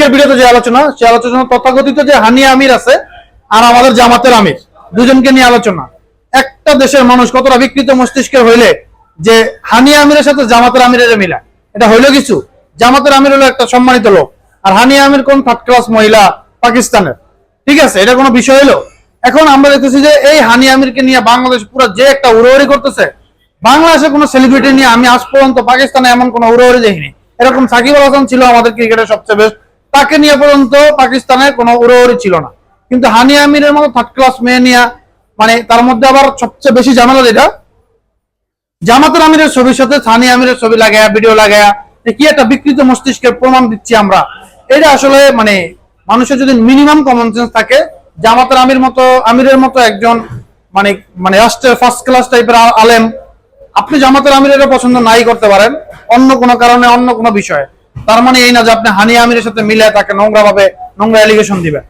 আজকের ভিডিওতে যে আলোচনা, সে আলোচনা তথাকথিত যে হানিয়া আমির আছে আর আমাদের জামাতের আমির, দুজনকে নিয়ে আলোচনা। একটা দেশের মানুষ কতটা বিকৃত মস্তিষ্কের হইলে যে হানিয়া আমিরের সাথে জামাতের আমিরের মিলা, এটা হইলো কিছু? জামাতের আমির হলো একটা সম্মানিত লোক, আর হানিয়া আমির কোন থার্ড ক্লাস মহিলা পাকিস্তানের, ঠিক আছে? এটা কোনো বিষয় হলো? এখন আমরা দেখতেছি যে এই হানিয়া আমিরকে নিয়ে বাংলাদেশ পুরো যে একটা উড়োউড়ি করতেছে। বাংলাদেশে কোনো সেলিব্রিটি নিয়ে আমি আজ পর্যন্ত পাকিস্তানে এমন কোনো উড়োউড়ি দেখিনি। এরকম সাকিব আল হাসান ছিল আমাদের ক্রিকেটের সবচেয়ে বেস্ট, তাকে নিয়ে পর্যন্ত পাকিস্তানে কোনো উড়োউড়ি ছিল না। কিন্তু হানিয়া আমিরের মতো থার্ড ক্লাস মেয়ে নিয়ে, মানে তার মধ্যে আবার সবচেয়ে বেশি ঝামেলা যেটা, জামাতের আমিরের ছবির সাথে হানিয়া আমিরের ছবি লাগায়া, ভিডিও লাগায়া, কি একটা বিকৃত মস্তিষ্কের প্রমাণ দিচ্ছি আমরা। এটা আসলে মানে মানুষের যদি মিনিমাম কমন সেন্স থাকে, জামাতের আমিরের মতো একজন মানে মানে রাষ্ট্রের ফার্স্ট ক্লাস টাইপের আলেম, আপনি জামাতের আমিরের পছন্দ নাই করতে পারেন অন্য কোনো কারণে, অন্য কোনো বিষয়ে, তার মানে এই না যে আপনি হানিয়া আমিরের সাথে মিলে তাকে নোংরা ভাবে নোংরা অ্যালিগেশন দিবেন।